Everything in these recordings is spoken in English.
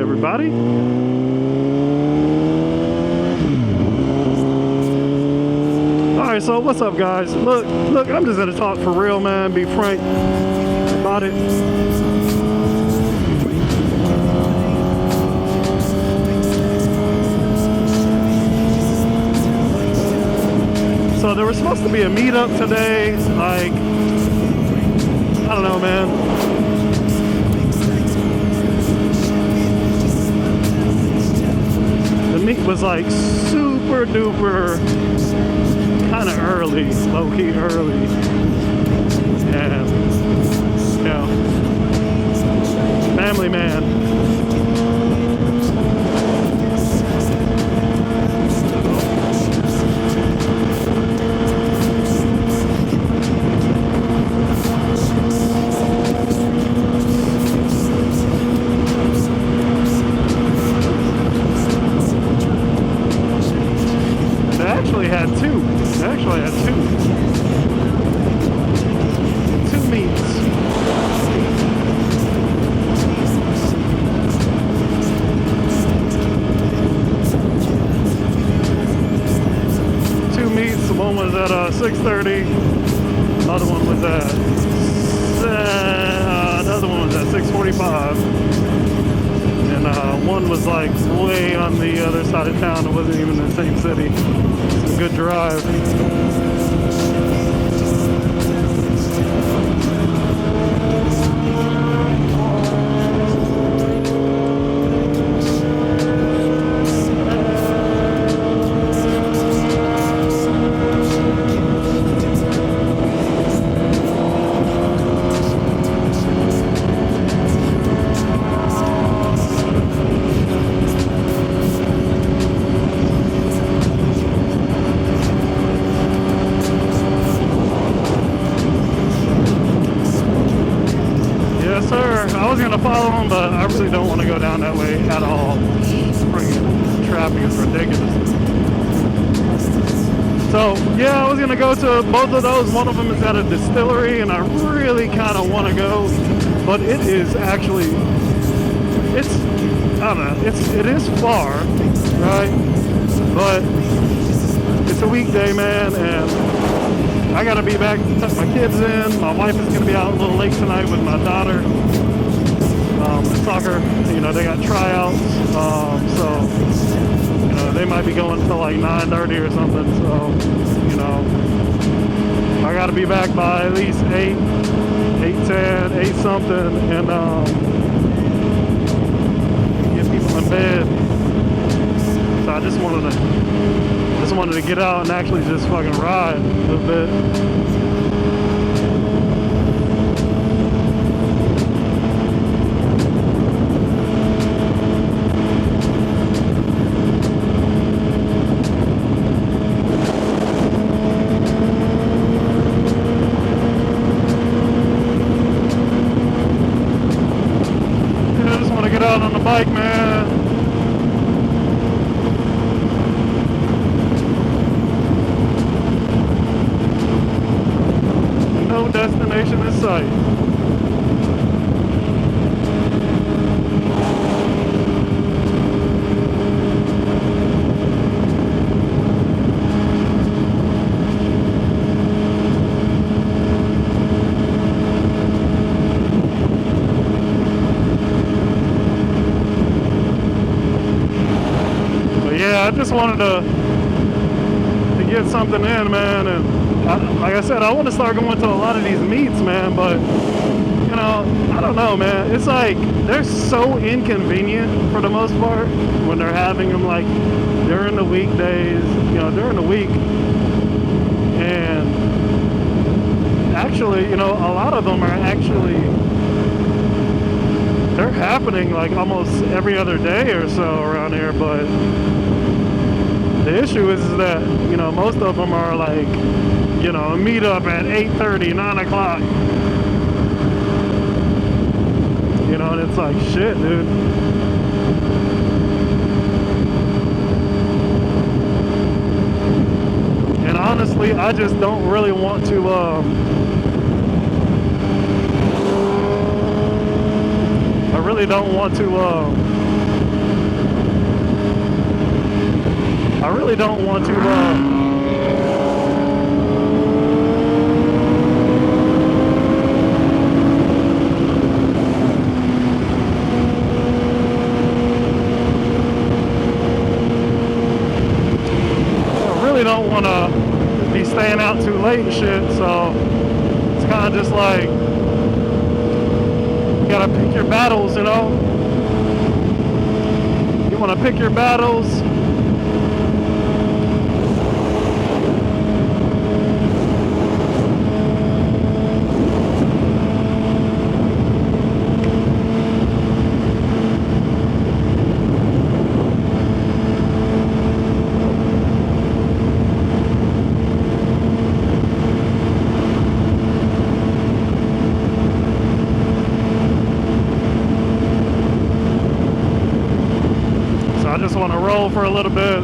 everybody. Alright, so what's up, guys? Look, I'm just gonna talk for real, man. Be frank about it. So there was supposed to be a meetup today, like, I don't know, man. The meet was like super duper kind of early, low-key early. And, you know, family man. One was at 6:30. Another one was at another one was at 6:45. And one was like way on the other side of town. It wasn't even in the same city. It's a good drive. Follow them, but I really don't want to go down that way at all. Freaking traffic is ridiculous. So yeah, I was gonna go to both of those. One of them is at a distillery, and I really kind of want to go, but it is actually, I don't know, it is far, right? But it's a weekday, man, and I gotta be back to tuck my kids in. My wife is gonna be out a little late tonight with my daughter. Soccer, you know, they got tryouts, so, you know, they might be going till like 9:30 or something, so, you know, I gotta be back by at least 8:10, 8 something, and, get people in bed. So I just wanted to get out and actually just fucking ride a little bit. On the bike, man. No destination in sight. I just wanted to get something in, man, and like I said, I want to start going to a lot of these meets, man, but, you know, I don't know, man, it's like, they're so inconvenient for the most part when they're having them, like, during the weekdays, you know, during the week, and actually, you know, a lot of them are actually, they're happening, like, almost every other day or so around here, but the issue is that, you know, most of them are like, you know, a meetup at 8:30, 9 o'clock. You know, and it's like, shit, dude. And honestly, I just don't really want to, I really don't want to, really don't want to don't want to be staying out too late and shit, so it's kind of just like you gotta pick your battles, you know. You want to pick your battles. I just want to roll for a little bit.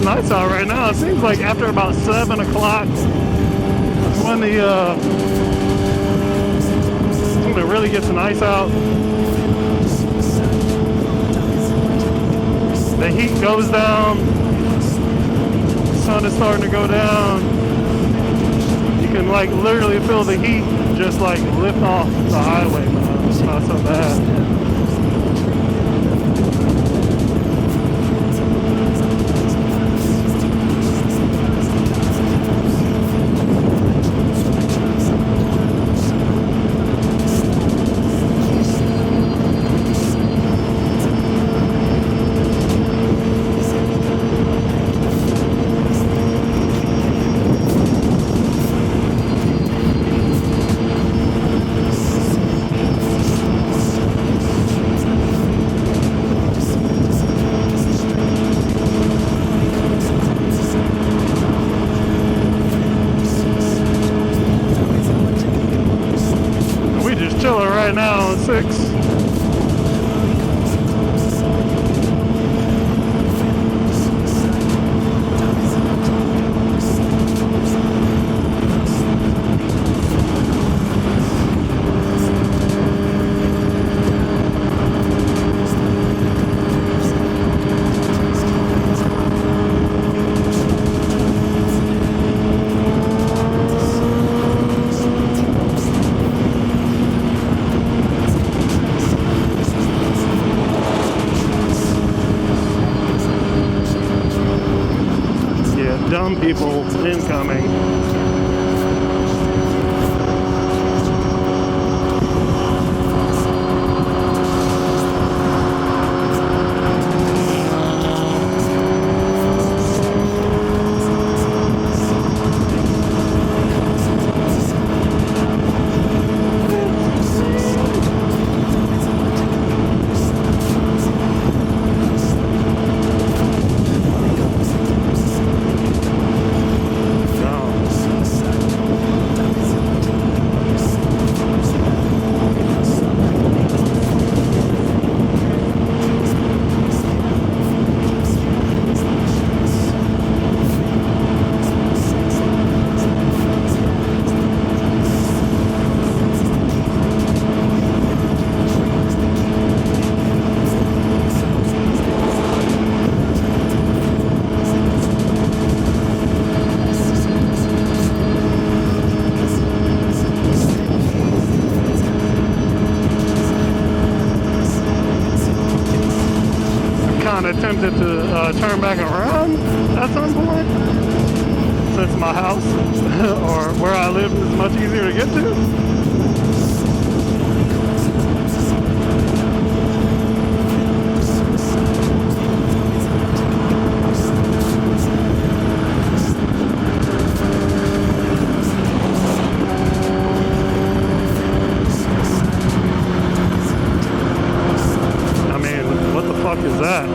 Nice out right now. It seems like after about 7 o'clock when it really gets nice out. The heat goes down. The sun is starting to go down. You can like literally feel the heat just like lift off the highway. It's not so bad. Right now, 6. Dumb people incoming. Attempted to turn back around at some point. since my house or where I live is much easier to get to. Is that?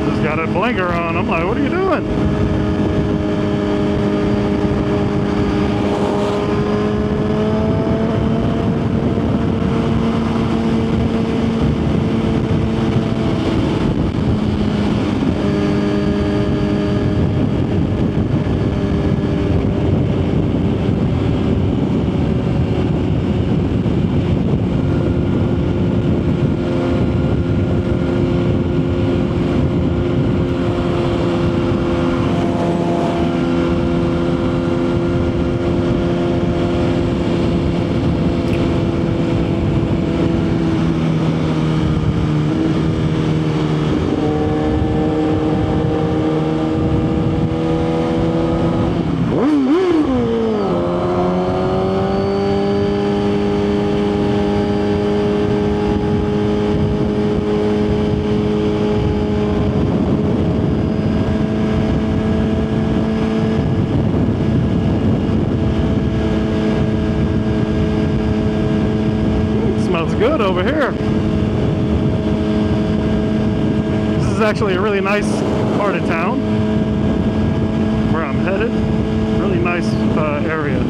Just got a blinker on. I'm like, what are you doing? Good over here. This is actually a really nice part of town where I'm headed. Really nice area.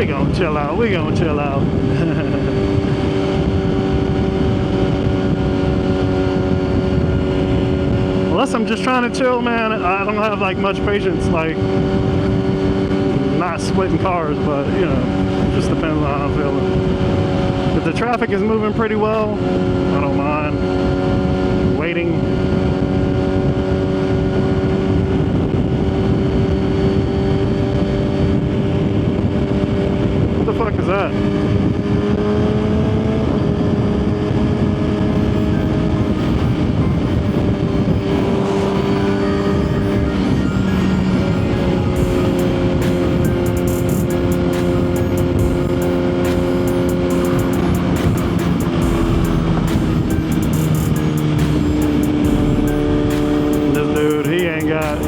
We gonna chill out. We gonna chill out. Unless I'm just trying to chill, man, I don't have like much patience, like not splitting cars, but you know, it just depends on how I'm feeling. If the traffic is moving pretty well, I don't mind waiting. What the fuck is that? This dude, he ain't got...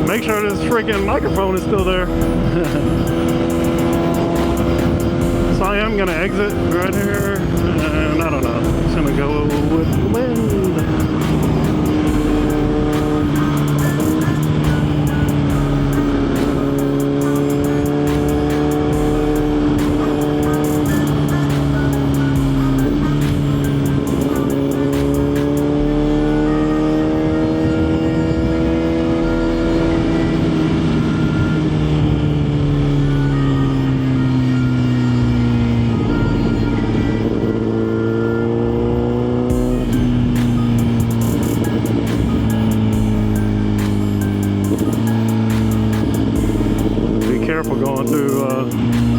Make sure this freaking microphone is still there. So I am gonna exit right here, and I don't know. It's gonna go with the wind. want to